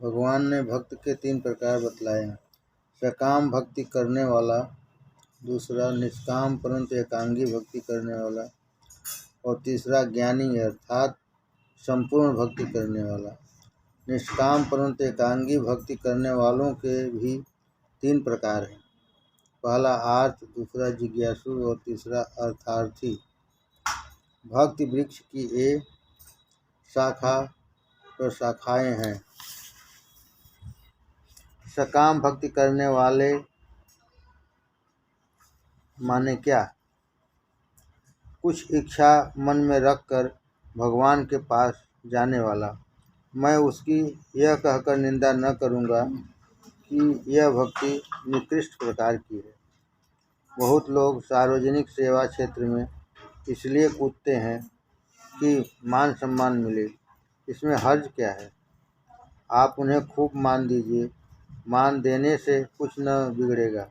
भगवान ने भक्त के 3 प्रकार बतलाए हैं। सकाम भक्ति करने वाला, दूसरा निष्काम परंतु एकांगी भक्ति करने वाला, और तीसरा ज्ञानी अर्थात संपूर्ण भक्ति करने वाला। निष्काम परंतु एकांगी भक्ति करने वालों के भी 3 प्रकार हैं। पहला आर्त, दूसरा जिज्ञासु और तीसरा अर्थार्थी। भक्ति वृक्ष की ये शाखा प्रशाखाएं हैं। सकाम भक्ति करने वाले माने क्या? कुछ इच्छा मन में रखकर भगवान के पास जाने वाला। मैं उसकी यह कहकर निंदा न करूँगा कि यह भक्ति निकृष्ट प्रकार की है। बहुत लोग सार्वजनिक सेवा क्षेत्र में इसलिए कूदते हैं कि मान सम्मान मिले। इसमें हर्ज क्या है? आप उन्हें खूब मान दीजिए, मान देने से कुछ न बिगड़ेगा।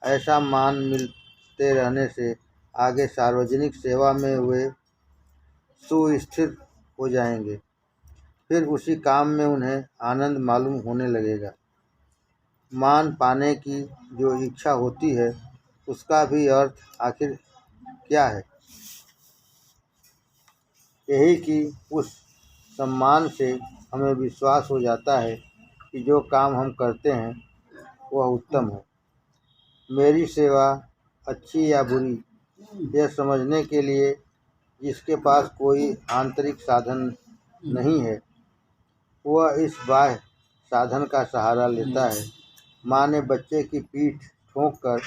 ऐसा मान मिलते रहने से आगे सार्वजनिक सेवा में वे सुस्थिर हो जाएंगे। फिर उसी काम में उन्हें आनंद मालूम होने लगेगा। मान पाने की जो इच्छा होती है उसका भी अर्थ आखिर क्या है? यही कि उस सम्मान से हमें विश्वास हो जाता है कि जो काम हम करते हैं वह उत्तम है। मेरी सेवा अच्छी या बुरी यह समझने के लिए जिसके पास कोई आंतरिक साधन नहीं है वह इस बाह्य साधन का सहारा लेता है। माँ ने बच्चे की पीठ ठोंक कर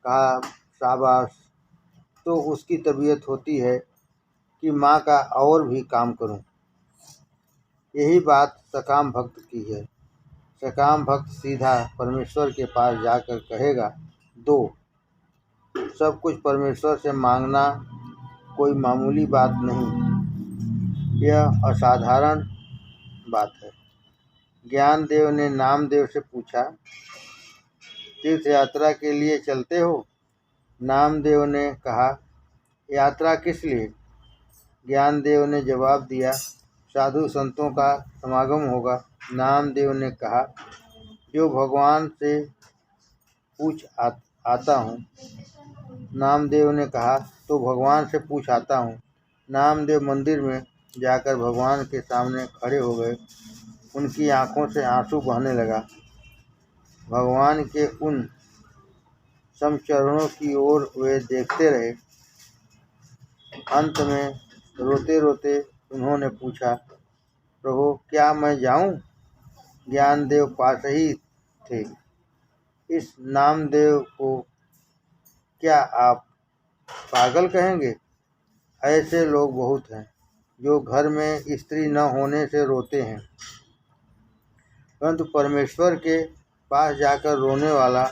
कहा शाबाश, तो उसकी तबीयत होती है कि माँ का और भी काम करूं। यही बात सकाम भक्त की है। सकाम भक्त सीधा परमेश्वर के पास जाकर कहेगा दो। सब कुछ परमेश्वर से मांगना कोई मामूली बात नहीं, यह असाधारण बात है। ज्ञानदेव ने नामदेव से पूछा, तीर्थ यात्रा के लिए चलते हो? नामदेव ने कहा, यात्रा किस लिए? ज्ञानदेव ने जवाब दिया, साधु संतों का समागम होगा। नामदेव ने कहा, जो भगवान से पूछ आता हूँ। नामदेव ने कहा, तो भगवान से पूछ आता हूँ। नामदेव मंदिर में जाकर भगवान के सामने खड़े हो गए। उनकी आंखों से आंसू बहने लगा। भगवान के उन समचरणों की ओर वे देखते रहे। अंत में रोते रोते उन्होंने पूछा, प्रभु क्या मैं जाऊं? ज्ञानदेव पास ही थे। इस नामदेव को क्या आप पागल कहेंगे? ऐसे लोग बहुत हैं जो घर में स्त्री न होने से रोते हैं, परंतु परमेश्वर के पास जाकर रोने वाला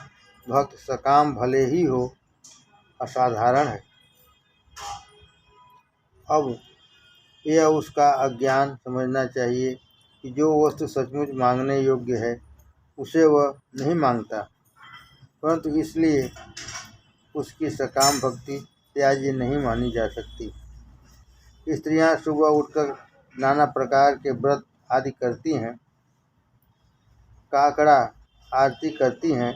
भक्त सकाम भले ही हो, असाधारण है। अब यह उसका अज्ञान समझना चाहिए कि जो वस्तु सचमुच मांगने योग्य है उसे वह नहीं मांगता, परंतु इसलिए उसकी सकाम भक्ति त्याज्य नहीं मानी जा सकती। स्त्रियां सुबह उठकर नाना प्रकार के व्रत आदि करती हैं, काकड़ा आरती करती हैं,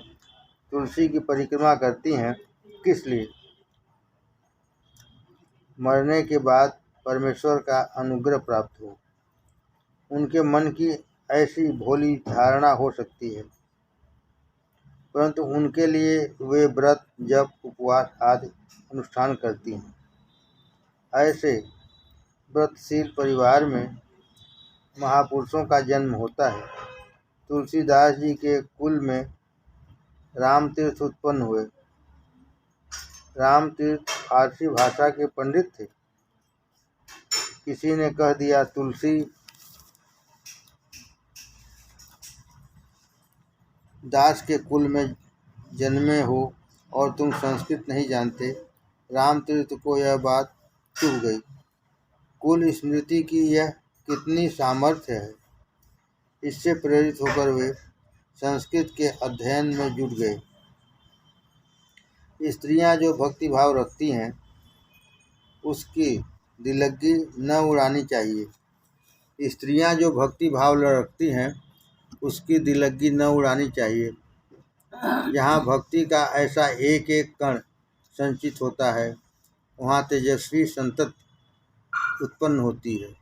तुलसी की परिक्रमा करती हैं। किस लिए? मरने के बाद परमेश्वर का अनुग्रह प्राप्त हो। उनके मन की ऐसी भोली धारणा हो सकती है, परंतु उनके लिए वे व्रत जप उपवास आदि अनुष्ठान करती हैं। ऐसे व्रतशील परिवार में महापुरुषों का जन्म होता है। तुलसीदास जी के कुल में रामतीर्थ उत्पन्न हुए। रामतीर्थ फारसी भाषा के पंडित थे। किसी ने कह दिया, तुलसी दास के कुल में जन्मे हो और तुम संस्कृत नहीं जानते। रामतीर्थ को यह बात चुभ गई। कुल स्मृति की यह कितनी सामर्थ्य है। इससे प्रेरित होकर वे संस्कृत के अध्ययन में जुट गए। स्त्रियां जो भक्ति भाव रखती हैं उसकी दिलग्गी न उड़ानी चाहिए। स्त्रियां जो भक्ति भाव रखती हैं उसकी दिलगी न उड़ानी चाहिए। जहाँ भक्ति का ऐसा एक एक कण संचित होता है, वहाँ तेजस्वी संतति उत्पन्न होती है।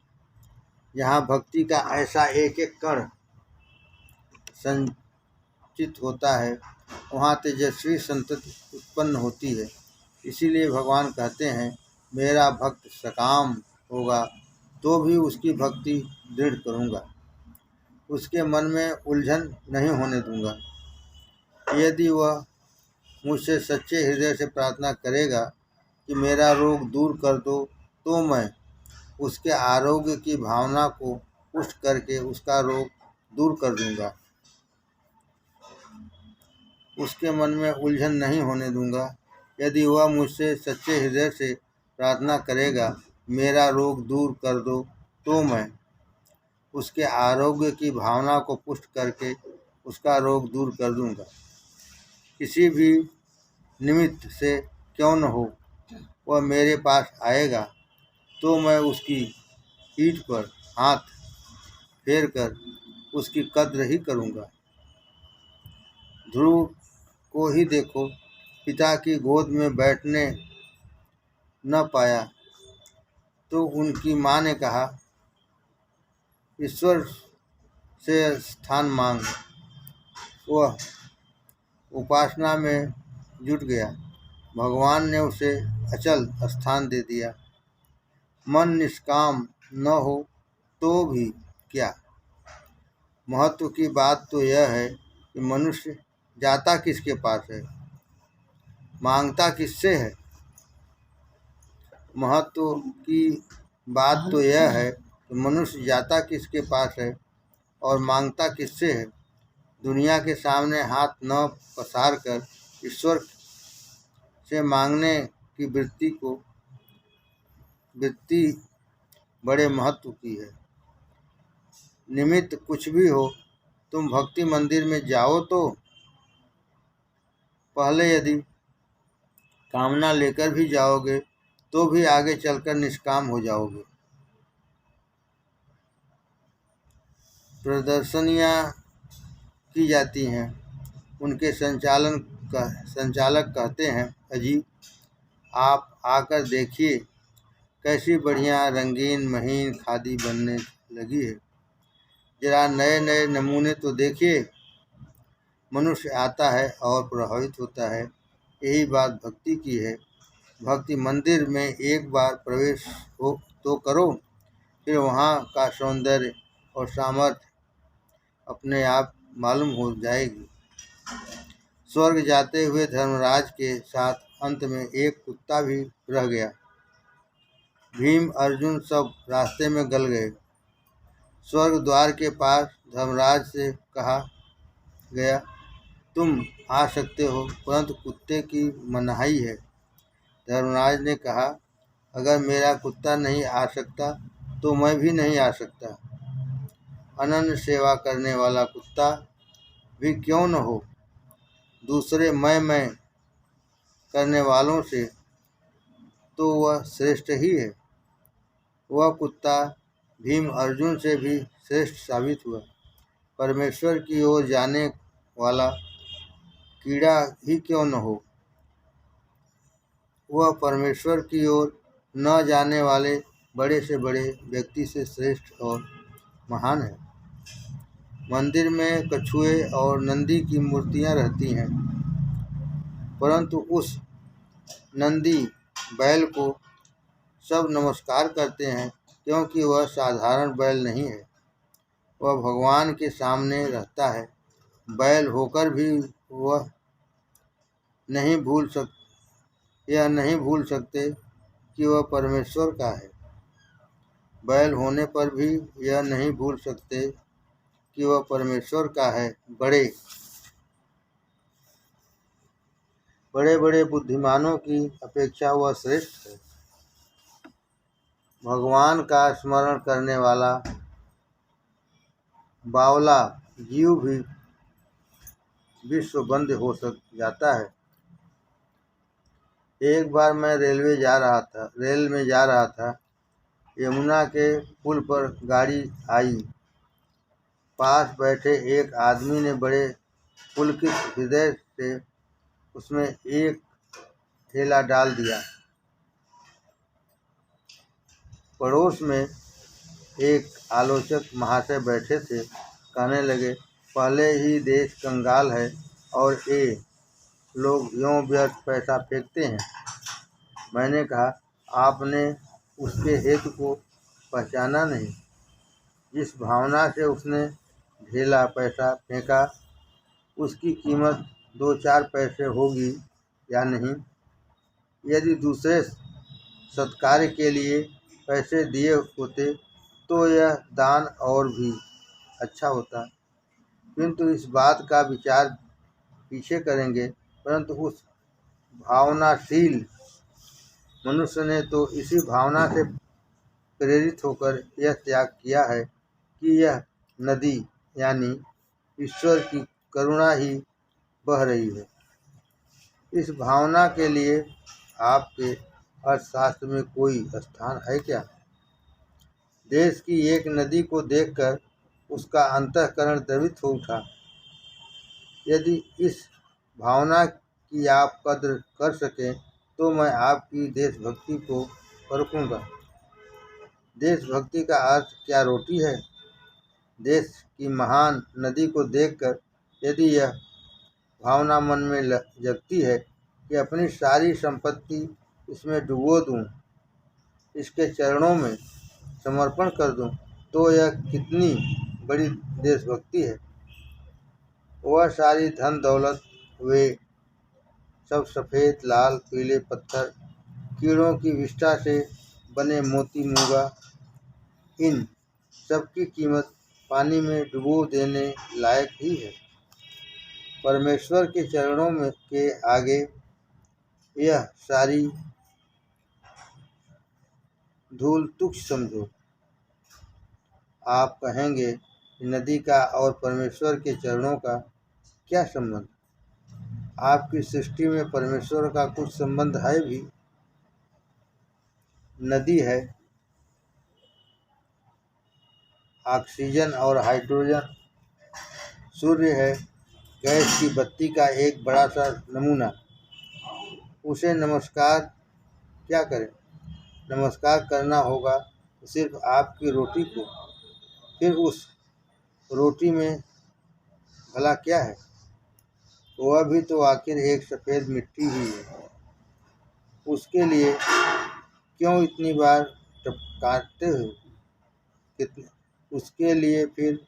जहाँ भक्ति का ऐसा एक एक कण संचित होता है, वहाँ तेजस्वी संतति उत्पन्न होती है। इसीलिए भगवान कहते हैं, मेरा भक्त सकाम होगा तो भी उसकी भक्ति दृढ़ करूँगा, उसके मन में उलझन नहीं होने दूंगा। यदि वह मुझसे सच्चे हृदय से प्रार्थना करेगा कि मेरा रोग दूर कर दो, तो मैं उसके आरोग्य की भावना को पुष्ट करके उसका रोग दूर कर दूंगा, उसके मन में उलझन नहीं होने दूंगा। यदि वह मुझसे सच्चे हृदय से प्रार्थना करेगा, मेरा रोग दूर कर दो, तो मैं उसके आरोग्य की भावना को पुष्ट करके उसका रोग दूर कर दूंगा। किसी भी निमित्त से क्यों न हो, वह मेरे पास आएगा तो मैं उसकी पीठ पर हाथ फेर कर उसकी कद्र ही करूँगा। ध्रुव को ही देखो, पिता की गोद में बैठने न पाया तो उनकी माँ ने कहा, ईश्वर से स्थान मांग। वह उपासना में जुट गया, भगवान ने उसे अचल स्थान दे दिया। मन निष्काम न हो तो भी क्या, महत्व की बात तो यह है कि मनुष्य जाता किसके पास है, मांगता किससे है। महत्व की बात तो यह है कि मनुष्य जाता किसके पास है और मांगता किससे है। दुनिया के सामने हाथ न पसार कर ईश्वर से मांगने की वृत्ति बड़े महत्व की है। निमित्त कुछ भी हो, तुम भक्ति मंदिर में जाओ तो पहले यदि कामना लेकर भी जाओगे तो भी आगे चलकर निष्काम हो जाओगे। प्रदर्शनियाँ की जाती हैं, उनके संचालक कहते हैं, अजी आप आकर देखिए कैसी बढ़िया रंगीन महीन खादी बनने लगी है, जरा नए नए नमूने तो देखिए। मनुष्य आता है और प्रभावित होता है, यही बात भक्ति की है। भक्ति मंदिर में एक बार प्रवेश हो तो करो, फिर वहाँ का सौंदर्य और सामर्थ्य अपने आप मालूम हो जाएगी। स्वर्ग जाते हुए धर्मराज के साथ अंत में एक कुत्ता भी रह गया। भीम अर्जुन सब रास्ते में गल गए। स्वर्ग द्वार के पास धर्मराज से कहा गया, तुम आ सकते हो, परंतु कुत्ते की मनाही है। धर्मराज ने कहा, अगर मेरा कुत्ता नहीं आ सकता तो मैं भी नहीं आ सकता। अनन्य सेवा करने वाला कुत्ता भी क्यों न हो, दूसरे मैं करने वालों से तो वह श्रेष्ठ ही है। वह कुत्ता भीम अर्जुन से भी श्रेष्ठ साबित हुआ। परमेश्वर की ओर जाने वाला कीड़ा ही क्यों न हो, वह परमेश्वर की ओर न जाने वाले बड़े से बड़े व्यक्ति से श्रेष्ठ और महान है। मंदिर में कछुए और नंदी की मूर्तियां रहती हैं, परंतु उस नंदी बैल को सब नमस्कार करते हैं, क्योंकि वह साधारण बैल नहीं है, वह भगवान के सामने रहता है। बैल होकर भी वह नहीं भूल सकते कि वह परमेश्वर का है। बैल होने पर भी यह नहीं भूल सकते कि वह परमेश्वर का है। बड़े बड़े बुद्धिमानों की अपेक्षा वह श्रेष्ठ है। भगवान का स्मरण करने वाला बावला जीव भी विश्व बंद हो जाता है। एक बार मैं रेल में जा रहा था। यमुना के पुल पर गाड़ी आई। पास बैठे एक आदमी ने बड़े पुलकित हृदय से उसमें एक थैला डाल दिया। पड़ोस में एक आलोचक महाशय बैठे थे, कहने लगे, पहले ही देश कंगाल है और ये लोग यों व्यर्थ पैसा फेंकते हैं। मैंने कहा, आपने उसके हेतु को पहचाना नहीं। जिस भावना से उसने ढेला पैसा फेंका, उसकी कीमत 2-4 पैसे होगी या नहीं। यदि दूसरे सत्कार्य के लिए पैसे दिए होते तो यह दान और भी अच्छा होता, किंतु इस बात का विचार पीछे करेंगे। परंतु उस भावनाशील मनुष्य ने तो इसी भावना से प्रेरित होकर यह त्याग किया है कि यह नदी यानी ईश्वर की करुणा ही बह रही है। इस भावना के लिए आपके अर्थशास्त्र में कोई स्थान है क्या? देश की एक नदी को देखकर उसका अंतःकरण द्रवित हो उठा। यदि इस भावना की आप कद्र कर सकें तो मैं आपकी देशभक्ति को परखूंगा। देशभक्ति का अर्थ क्या रोटी है? देश की महान नदी को देखकर यदि यह भावना मन में जगती है कि अपनी सारी संपत्ति इसमें डुबो दूं, इसके चरणों में समर्पण कर दूं, तो यह कितनी बड़ी देशभक्ति है। वह सारी धन दौलत, वे सब सफ़ेद लाल पीले पत्थर, कीड़ों की विष्ठा से बने मोती मूंगा, इन सब की कीमत पानी में डुबो देने लायक ही है। परमेश्वर के चरणों में के आगे यह सारी धूल तुच्छ समझो। आप कहेंगे कि नदी का और परमेश्वर के चरणों का क्या संबंध? आपकी सृष्टि में परमेश्वर का कुछ संबंध है भी। नदी है ऑक्सीजन और हाइड्रोजन, सूर्य है गैस की बत्ती का एक बड़ा सा नमूना। उसे नमस्कार क्या करें? नमस्कार करना होगा तो सिर्फ आपकी रोटी को। फिर उस रोटी में भला क्या है? वह भी तो आखिर एक सफ़ेद मिट्टी ही है। उसके लिए क्यों इतनी बार टपकाते हो? उसके लिए फिर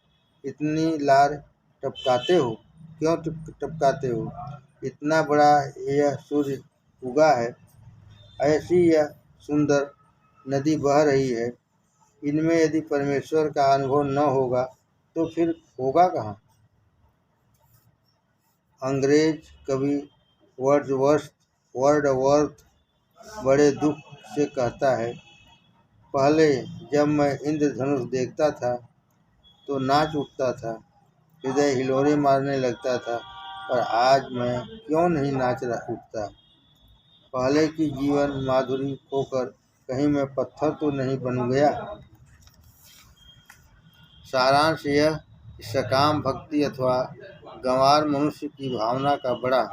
इतनी लार टपकाते हो? क्यों टपकाते हो? इतना बड़ा यह सूर्य उगा है, ऐसी यह सुंदर नदी बह रही है। इनमें यदि परमेश्वर का अनुभव न होगा तो फिर होगा कहाँ? अंग्रेज कवि वर्ड्सवर्थ बड़े दुख से कहता है, पहले जब मैं इंद्रधनुष देखता था तो नाच उठता था, हृदय हिलोरे मारने लगता था, पर आज मैं क्यों नहीं नाच उठता? पहले की जीवन माधुरी खोकर कहीं मैं पत्थर तो नहीं बन गया? सारांश यह कि सकाम भक्ति अथवा गंवार मनुष्य की भावना का बड़ा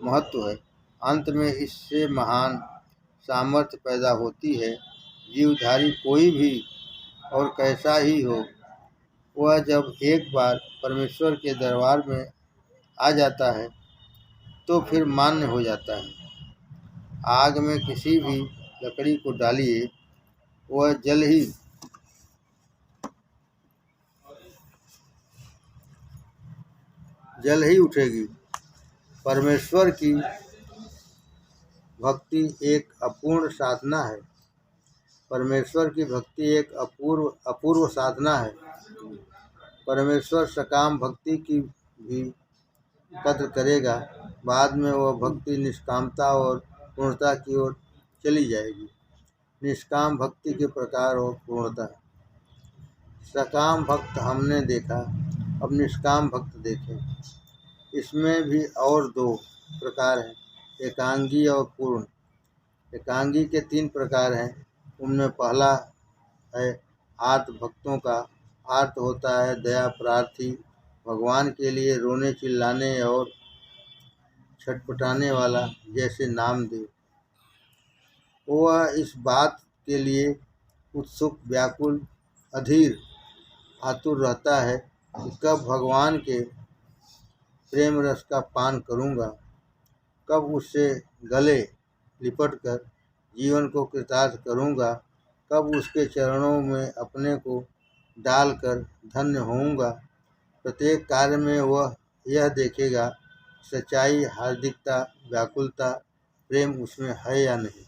महत्व है। अंत में इससे महान सामर्थ्य पैदा होती है। जीवधारी कोई भी और कैसा ही हो, वह जब एक बार परमेश्वर के दरबार में आ जाता है तो फिर मान्य हो जाता है। आग में किसी भी लकड़ी को डालिए, वह जल ही उठेगी। परमेश्वर की भक्ति एक अपूर्ण साधना है। परमेश्वर की भक्ति एक अपूर्व साधना है। परमेश्वर सकाम भक्ति की भी कद्र करेगा। बाद में वह भक्ति निष्कामता और पूर्णता की ओर चली जाएगी। निष्काम भक्ति के प्रकार और पूर्णता। सकाम भक्त हमने देखा, अब निष्काम भक्त देखें। इसमें भी और 2 प्रकार हैं, एकांगी और पूर्ण। एकांगी के 3 प्रकार हैं। उनमें पहला है आर्त भक्तों का आर्त होता है, दया प्रार्थी, भगवान के लिए रोने चिल्लाने और छटपटाने वाला, जैसे नामदेव। वह इस बात के लिए उत्सुक, व्याकुल, अधीर, आतुर रहता है कि कब भगवान के प्रेम रस का पान करूँगा, कब उससे गले लिपटकर जीवन को कृतार्थ करूँगा, कब उसके चरणों में अपने को डालकर धन्य होऊंगा। प्रत्येक कार्य में वह यह देखेगा सच्चाई, हार्दिकता, व्याकुलता, प्रेम उसमें है या नहीं।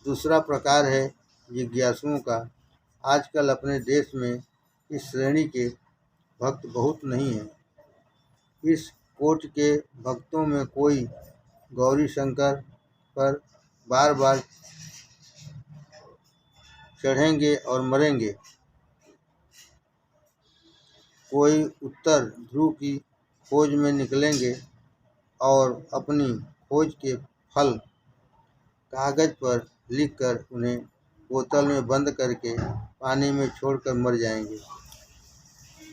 दूसरा प्रकार है जिज्ञासुओं का। आजकल अपने देश में इस श्रेणी के भक्त बहुत नहीं हैं। इस कोटि के भक्तों में कोई गौरी शंकर पर बार बार चढ़ेंगे और मरेंगे, कोई उत्तर ध्रुव की खोज में निकलेंगे और अपनी खोज के फल कागज पर लिखकर उन्हें बोतल में बंद करके पानी में छोड़कर मर जाएंगे।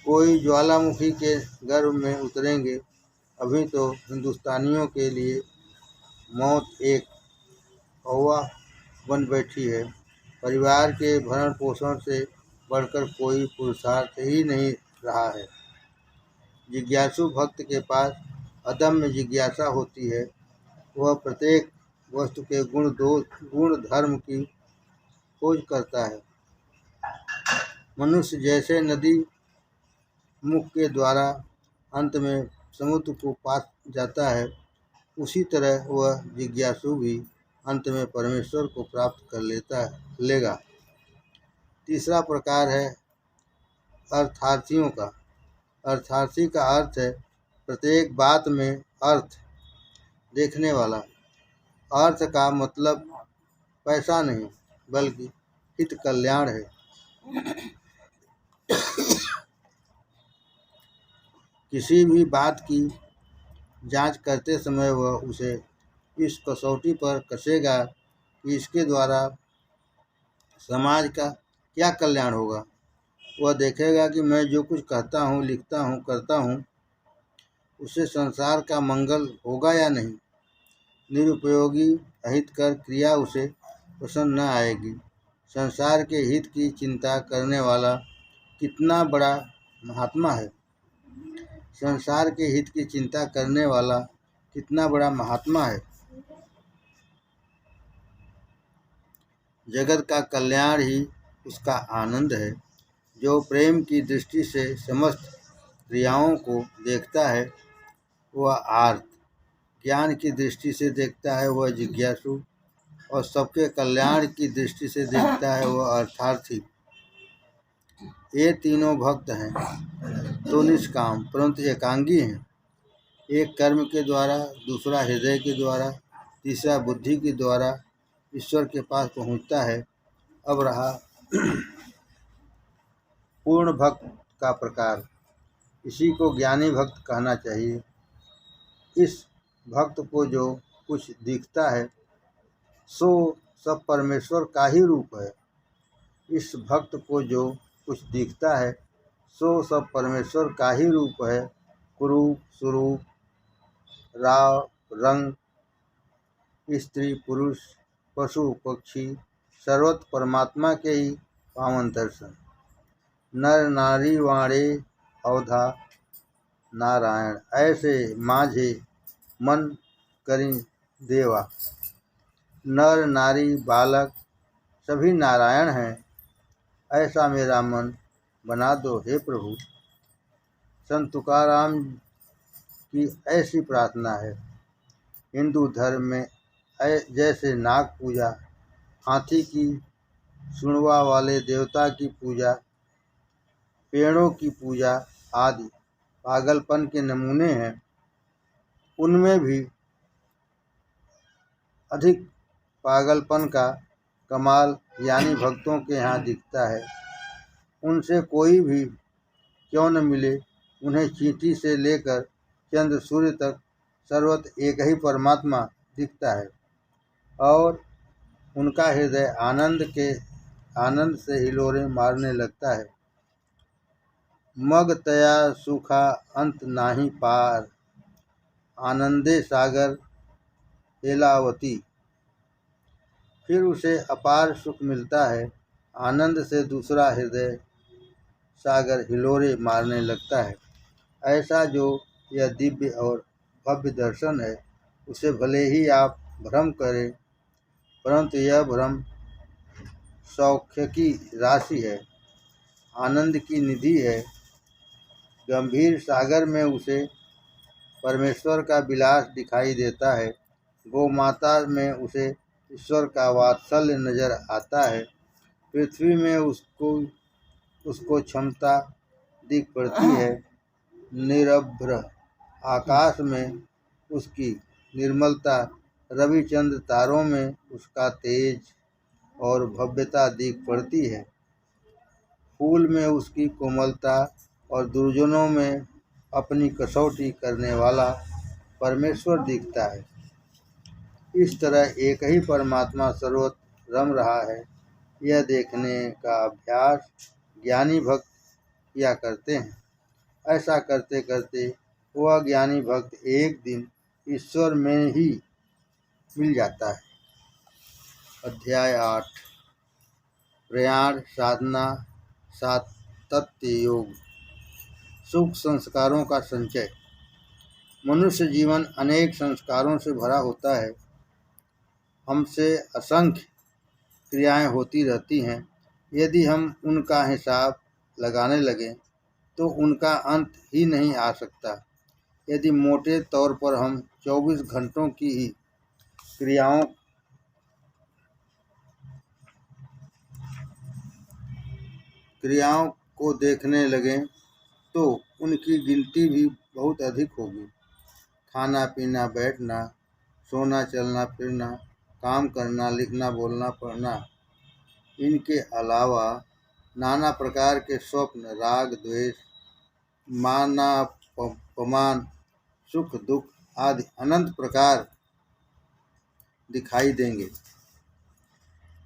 कोई ज्वालामुखी के गर्भ में उतरेंगे। अभी तो हिंदुस्तानियों के लिए मौत एक हौवा बन बैठी है। परिवार के भरण पोषण से बढ़कर कोई पुरुषार्थ ही नहीं रहा है। जिज्ञासु भक्त के पास अदम्य जिज्ञासा होती है। वह प्रत्येक वस्तु के गुण धर्म की खोज करता है। मनुष्य जैसे नदी मुख के द्वारा अंत में समुद्र को पा जाता है, उसी तरह वह जिज्ञासु भी अंत में परमेश्वर को प्राप्त कर लेगा। तीसरा प्रकार है अर्थार्थियों का। अर्थार्थी का अर्थ है प्रत्येक बात में अर्थ देखने वाला। अर्थ का मतलब पैसा नहीं, बल्कि हित कल्याण है। किसी भी बात की जांच करते समय वह उसे इस कसौटी पर कसेगा कि इसके द्वारा समाज का क्या कल्याण होगा। वह देखेगा कि मैं जो कुछ कहता हूँ, लिखता हूँ, करता हूँ, उससे संसार का मंगल होगा या नहीं। निरुपयोगी अहितकर क्रिया उसे पसंद न आएगी। संसार के हित की चिंता करने वाला कितना बड़ा महात्मा है। संसार के हित की चिंता करने वाला कितना बड़ा महात्मा है। जगत का कल्याण ही उसका आनंद है। जो प्रेम की दृष्टि से समस्त क्रियाओं को देखता है वह आर्त, ज्ञान की दृष्टि से देखता है वह जिज्ञासु, और सबके कल्याण की दृष्टि से देखता है वह अर्थार्थी। ये तीनों भक्त हैं तो निष्काम परंतु एकांगी हैं। एक कर्म के द्वारा, दूसरा हृदय के द्वारा, तीसरा बुद्धि के द्वारा ईश्वर के पास पहुँचता है। अब रहा पूर्ण भक्त का प्रकार। इसी को ज्ञानी भक्त कहना चाहिए। इस भक्त को जो कुछ दिखता है सो सब परमेश्वर का ही रूप है। इस भक्त को जो कुछ दिखता है सो सब परमेश्वर का ही रूप है। कुरूप, स्वरूप, राव, रंग, स्त्री, पुरुष, पशु, पक्षी, सर्वत्र परमात्मा के ही पावन दर्शन। नर नारी वाणे अवधा नारायण, ऐसे माझे मन करी देवा। नर नारी बालक सभी नारायण हैं। ऐसा मेरा मन बना दो हे प्रभु। संत तुकाराम की ऐसी प्रार्थना है। हिंदू धर्म में जैसे नाग पूजा, हाथी की सुनवा वाले देवता की पूजा, पेड़ों की पूजा आदि पागलपन के नमूने हैं, उनमें भी अधिक पागलपन का कमाल यानी भक्तों के यहाँ दिखता है। उनसे कोई भी क्यों न मिले, उन्हें चींटी से लेकर चंद्र सूर्य तक सर्वत्र एक ही परमात्मा दिखता है और उनका हृदय आनंद से हिलोरे मारने लगता है। मग तया सुखा अंत नाही पार, आनंदे सागर हेलावती। फिर उसे अपार सुख मिलता है, आनंद से दूसरा हृदय सागर हिलोरे मारने लगता है। ऐसा जो यह दिव्य और भव्य दर्शन है, उसे भले ही आप भ्रम करें, परंतु यह भ्रम सौख्य की राशि है, आनंद की निधि है। गंभीर सागर में उसे परमेश्वर का विलास दिखाई देता है, गौमाता में उसे ईश्वर का वात्सल्य नजर आता है, पृथ्वी में उसको क्षमता दिख पड़ती है, निरभ्र आकाश में उसकी निर्मलता, रविचंद्र तारों में उसका तेज और भव्यता दिख पड़ती है, फूल में उसकी कोमलता और दुर्जनों में अपनी कसौटी करने वाला परमेश्वर दिखता है। इस तरह एक ही परमात्मा सर्वत्र रम रहा है, यह देखने का अभ्यास ज्ञानी भक्त किया करते हैं। ऐसा करते करते वह ज्ञानी भक्त एक दिन ईश्वर में ही मिल जाता है। अध्याय 8 प्रयाण साधना सातत्य योग। सुख संस्कारों का संचय। मनुष्य जीवन अनेक संस्कारों से भरा होता है। हमसे असंख्य क्रियाएं होती रहती हैं। यदि हम उनका हिसाब लगाने लगें तो उनका अंत ही नहीं आ सकता। यदि मोटे तौर पर हम 24 घंटों की ही क्रियाओं को देखने लगें तो उनकी गिनती भी बहुत अधिक होगी। खाना पीना, बैठना, सोना, चलना फिरना, काम करना, लिखना, बोलना, पढ़ना, इनके अलावा नाना प्रकार के स्वप्न, राग द्वेष, मानापमान, सुख दुख आदि अनंत प्रकार दिखाई देंगे।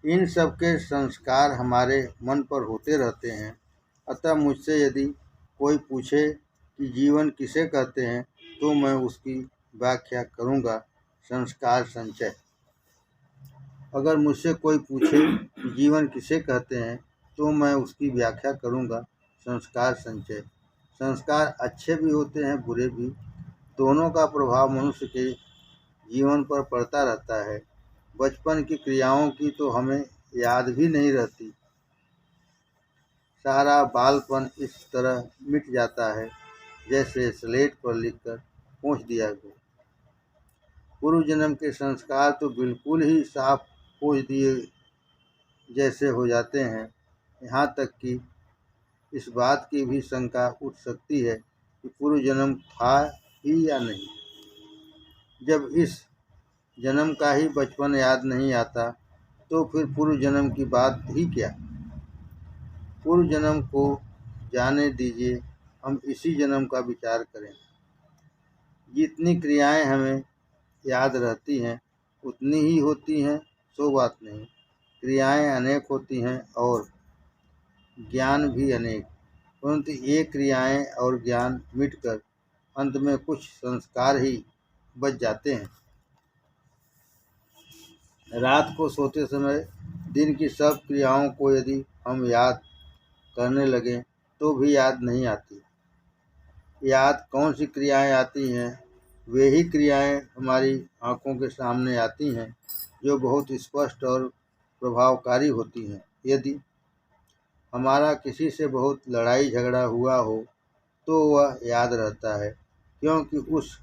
इन सब के संस्कार हमारे मन पर होते रहते हैं। अतः मुझसे यदि कोई पूछे कि जीवन किसे कहते हैं तो मैं उसकी व्याख्या करूँगा, संस्कार संचय। अगर मुझसे कोई पूछे कि जीवन किसे कहते हैं तो मैं उसकी व्याख्या करूँगा, संस्कार संचय। संस्कार अच्छे भी होते हैं, बुरे भी। दोनों का प्रभाव मनुष्य के जीवन पर पड़ता रहता है। बचपन की क्रियाओं की तो हमें याद भी नहीं रहती। सारा बालपन इस तरह मिट जाता है जैसे स्लेट पर लिखकर पोंछ दिया गया। पूर्व जन्म के संस्कार तो बिल्कुल ही साफ पोंछ दिए जैसे हो जाते हैं। यहाँ तक कि इस बात की भी शंका उठ सकती है कि पूर्व जन्म था ही या नहीं। जब इस जन्म का ही बचपन याद नहीं आता तो फिर पूर्व जन्म की बात ही क्या। पूर्व जन्म को जाने दीजिए, हम इसी जन्म का विचार करें। जितनी क्रियाएं हमें याद रहती हैं उतनी ही होती हैं, सो बात नहीं। क्रियाएं अनेक होती हैं और ज्ञान भी अनेक, परंतु ये क्रियाएं और ज्ञान मिटकर अंत में कुछ संस्कार ही बच जाते हैं। रात को सोते समय दिन की सब क्रियाओं को यदि हम याद करने लगें तो भी याद नहीं आती। याद कौन सी क्रियाएं आती हैं? वे ही क्रियाएं हमारी आँखों के सामने आती हैं जो बहुत स्पष्ट और प्रभावकारी होती हैं। यदि हमारा किसी से बहुत लड़ाई झगड़ा हुआ हो तो वह याद रहता है, क्योंकि उस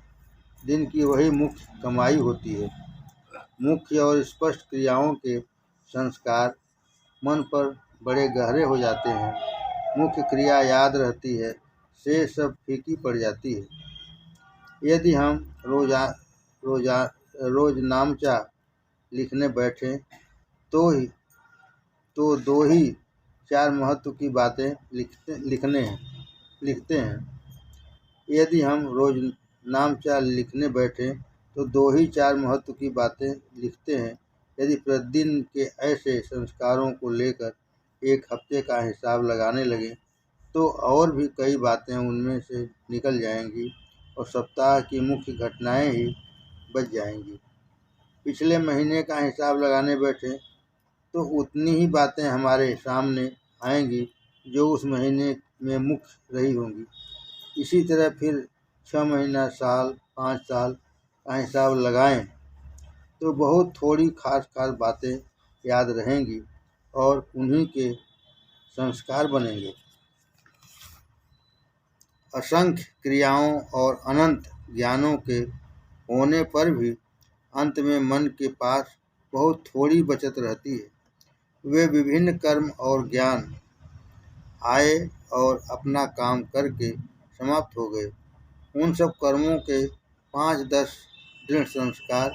दिन की वही मुख्य कमाई होती है। मुख्य और स्पष्ट क्रियाओं के संस्कार मन पर बड़े गहरे हो जाते हैं। मुख्य क्रिया याद रहती है, शेष सब फीकी पड़ जाती है। यदि हम रोज नामचा लिखने बैठें तो दो ही चार महत्व की बातें लिखते हैं। यदि हम रोज नामचा लिखने बैठें तो दो ही चार महत्व की बातें लिखते हैं। यदि प्रतिदिन के ऐसे संस्कारों को लेकर एक हफ्ते का हिसाब लगाने लगे तो और भी कई बातें उनमें से निकल जाएंगी और सप्ताह की मुख्य घटनाएं ही बच जाएंगी। पिछले महीने का हिसाब लगाने बैठे तो उतनी ही बातें हमारे सामने आएंगी जो उस महीने में मुख्य रही होंगी। इसी तरह फिर 6 महीना, साल, 5 साल का हिसाब लगाएं तो बहुत थोड़ी खास खास बातें याद रहेंगी और उन्हीं के संस्कार बनेंगे। असंख्य क्रियाओं और अनंत ज्ञानों के होने पर भी अंत में मन के पास बहुत थोड़ी बचत रहती है। वे विभिन्न कर्म और ज्ञान आए और अपना काम करके समाप्त हो गए। उन सब कर्मों के 5-10 दृढ़ संस्कार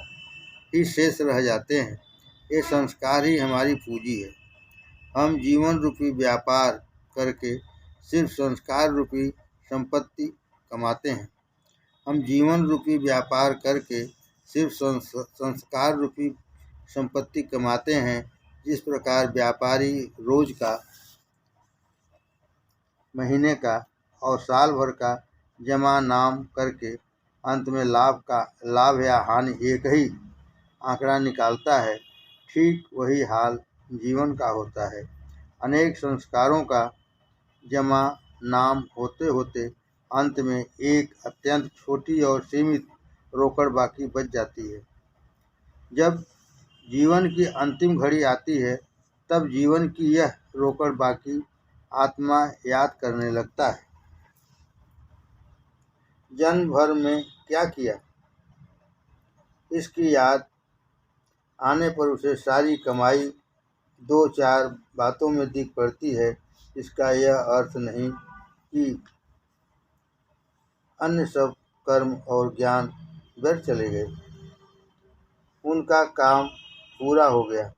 ही शेष रह जाते हैं। ये संस्कार ही हमारी पूंजी है। हम जीवन रूपी व्यापार करके सिर्फ संस्कार रूपी संपत्ति कमाते हैं। हम जीवन रूपी व्यापार करके सिर्फ संस्कार रूपी संपत्ति कमाते हैं। जिस प्रकार व्यापारी रोज का, महीने का और साल भर का जमा नाम करके अंत में लाभ या हानि एक ही आंकड़ा निकालता है, ठीक वही हाल जीवन का होता है। अनेक संस्कारों का जमा नाम होते होते अंत में एक अत्यंत छोटी और सीमित रोकड़ बाकी बच जाती है। जब जीवन की अंतिम घड़ी आती है तब जीवन की यह रोकड़ बाकी आत्मा याद करने लगता है। जन्म भर में क्या किया, इसकी याद आने पर उसे सारी कमाई 2-4 बातों में दिख पड़ती है। इसका यह अर्थ नहीं कि अन्य सब कर्म और ज्ञान व्यर्थ चले गए, उनका काम पूरा हो गया।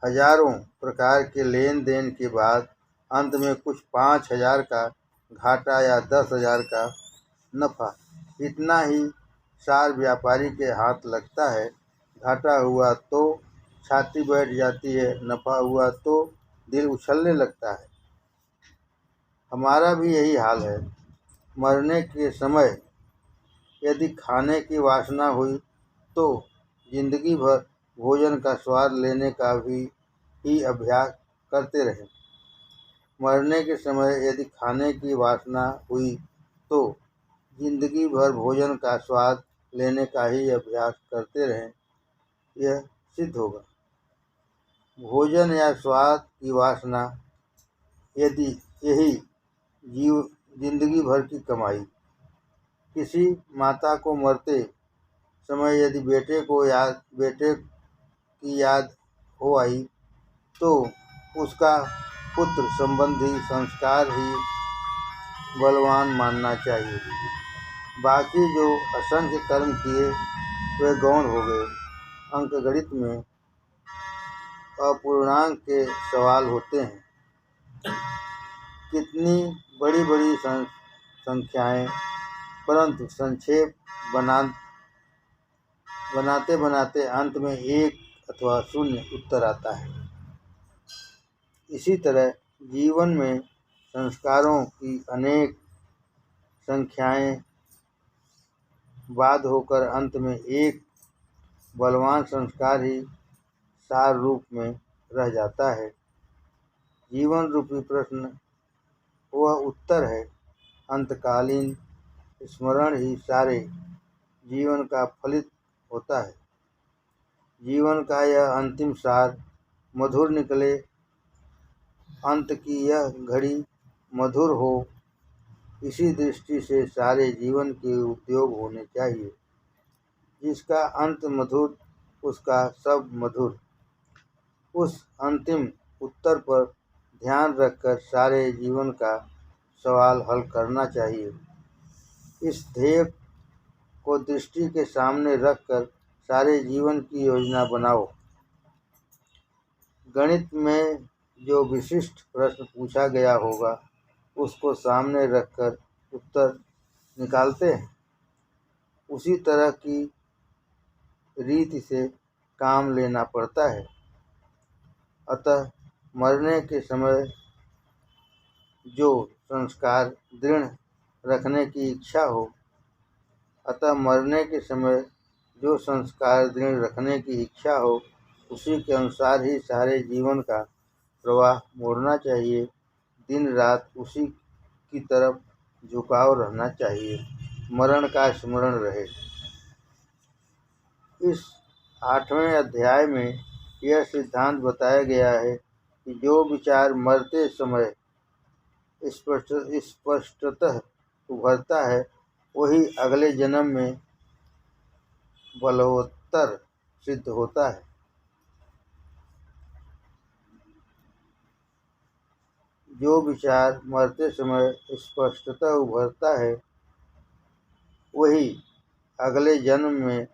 हजारों प्रकार के लेन देन के बाद अंत में कुछ 5,000 का घाटा या 10,000 का नफा, इतना ही सार व्यापारी के हाथ लगता है। घाटा हुआ तो छाती बैठ जाती है, नफा हुआ तो दिल उछलने लगता है। हमारा भी यही हाल है। मरने के समय यदि खाने की वासना हुई तो जिंदगी भर भोजन का स्वाद लेने का भी ही अभ्यास करते रहे। मरने के समय यदि खाने की वासना हुई तो जिंदगी भर भोजन का स्वाद लेने का ही अभ्यास करते रहें, यह सिद्ध होगा। भोजन या स्वाद की वासना यदि यही जिंदगी भर की कमाई। किसी माता को मरते समय यदि बेटे की याद हो आई तो उसका पुत्र संबंधी संस्कार ही बलवान मानना चाहिए। बाकी जो असंख्य कर्म किए वे गौण हो गए। अंकगणित में अपूर्णांक के सवाल होते हैं। कितनी बड़ी बड़ी संख्याएं, परंतु संक्षेप बनाते बनाते अंत में 1 अथवा 0 उत्तर आता है। इसी तरह जीवन में संस्कारों की अनेक संख्याएं बाद होकर अंत में एक बलवान संस्कार ही सार रूप में रह जाता है। जीवन रूपी प्रश्न वह उत्तर है। अंतकालीन स्मरण ही सारे जीवन का फलित होता है। जीवन का यह अंतिम सार मधुर निकले, अंत की यह घड़ी मधुर हो, इसी दृष्टि से सारे जीवन के उद्योग होने चाहिए। जिसका अंत मधुर उसका सब मधुर। उस अंतिम उत्तर पर ध्यान रखकर सारे जीवन का सवाल हल करना चाहिए। इस ध्येय को दृष्टि के सामने रखकर सारे जीवन की योजना बनाओ। गणित में जो विशिष्ट प्रश्न पूछा गया होगा उसको सामने रखकर उत्तर निकालते हैं। उसी तरह की रीति से काम लेना पड़ता है। अतः मरने के समय जो संस्कार दृढ़ रखने की इच्छा हो, अतः मरने के समय जो संस्कार दृढ़ रखने की इच्छा हो उसी के अनुसार ही सारे जीवन का प्रवाह मोड़ना चाहिए। दिन रात उसी की तरफ झुकाव रहना चाहिए। मरण का स्मरण रहे। इस 8वें अध्याय में यह सिद्धांत बताया गया है कि जो विचार मरते समय स्पष्टतः उभरता है वही अगले जन्म में बलवत्तर सिद्ध होता है। जो विचार मरते समय स्पष्टतः उभरता है वही अगले जन्म में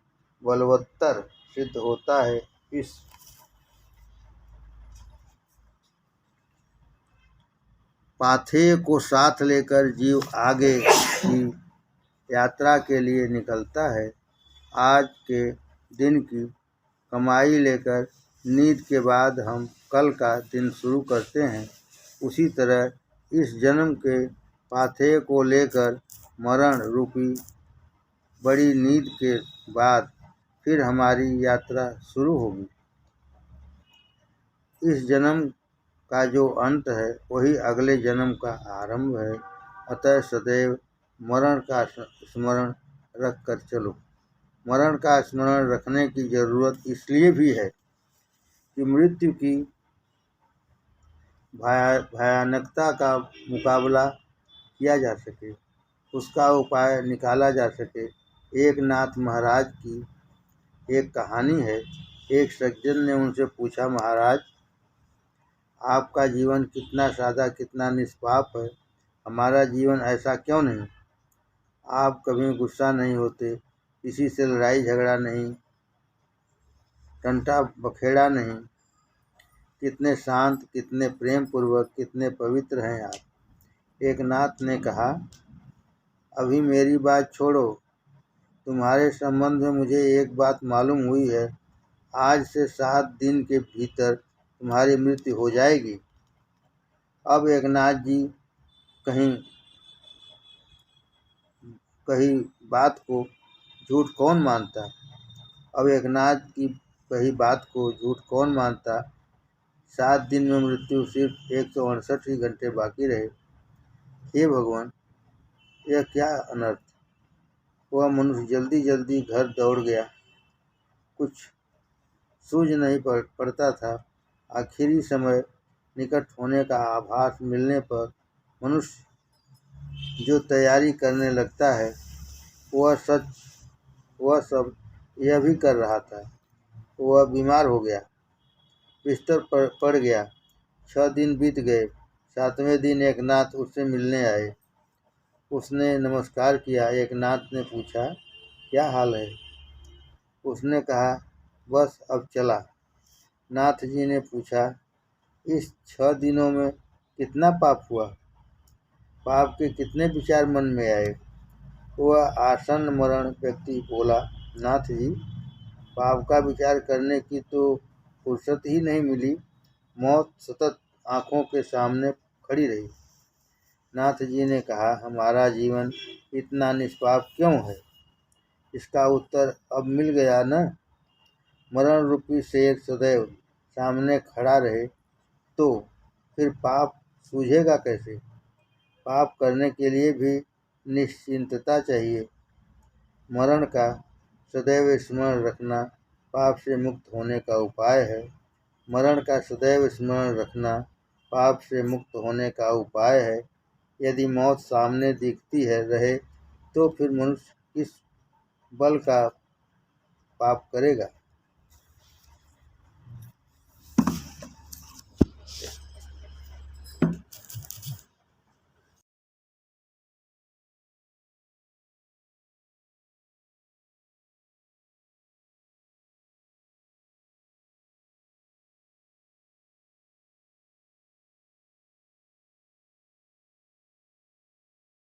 बलवत्तर सिद्ध होता है। इस पाथेय को साथ लेकर जीव आगे की यात्रा के लिए निकलता है। आज के दिन की कमाई लेकर नींद के बाद हम कल का दिन शुरू करते हैं, उसी तरह इस जन्म के पाथेय को लेकर मरण रूपी बड़ी नींद के बाद फिर हमारी यात्रा शुरू होगी। इस जन्म का जो अंत है वही अगले जन्म का आरंभ है। अतः सदैव मरण का स्मरण रख कर चलो। मरण का स्मरण रखने की जरूरत इसलिए भी है कि मृत्यु की भयानकता का मुकाबला किया जा सके, उसका उपाय निकाला जा सके। एक नाथ महाराज की एक कहानी है। एक सज्जन ने उनसे पूछा, महाराज आपका जीवन कितना सादा, कितना निष्पाप है, हमारा जीवन ऐसा क्यों नहीं? आप कभी गुस्सा नहीं होते, किसी से लड़ाई झगड़ा नहीं, टंटा बखेड़ा नहीं, कितने शांत, कितने प्रेम पूर्वक, कितने पवित्र हैं आप। एक नाथ ने कहा, अभी मेरी बात छोड़ो, तुम्हारे संबंध में मुझे एक बात मालूम हुई है। आज से 7 दिन के भीतर तुम्हारी मृत्यु हो जाएगी। अब एक नाथ जी कही बात को झूठ कौन मानता? अब एक नाथ की कही बात को झूठ कौन मानता? 7 दिन में मृत्यु, सिर्फ 168 ही घंटे बाकी रहे। हे भगवान, यह क्या अनर्थ! वह मनुष्य जल्दी जल्दी घर दौड़ गया। कुछ सूझ नहीं पड़ता था। आखिरी समय निकट होने का आभास मिलने पर मनुष्य जो तैयारी करने लगता है वह सब यह भी कर रहा था। वह बीमार हो गया, बिस्तर पर पड़ गया। 6 दिन बीत गए। 7वें दिन एक नाथ उससे मिलने आए। उसने नमस्कार किया। एक नाथ ने पूछा, क्या हाल है? उसने कहा, बस अब चला। नाथ जी ने पूछा, इस 6 दिनों में कितना पाप हुआ? पाप के कितने विचार मन में आए? वह आसन्न मरण व्यक्ति बोला, नाथ जी, पाप का विचार करने की तो फुर्सत ही नहीं मिली। मौत सतत आंखों के सामने खड़ी रही। नाथ जी ने कहा, हमारा जीवन इतना निष्पाप क्यों है? इसका उत्तर अब मिल गया न। मरण रूपी शेर सदैव सामने खड़ा रहे तो फिर पाप सूझेगा कैसे? पाप करने के लिए भी निश्चिंतता चाहिए। मरण का सदैव स्मरण रखना पाप से मुक्त होने का उपाय है। मरण का सदैव स्मरण रखना पाप से मुक्त होने का उपाय है। यदि मौत सामने दिखती है रहे तो फिर मनुष्य किस बल का पाप करेगा?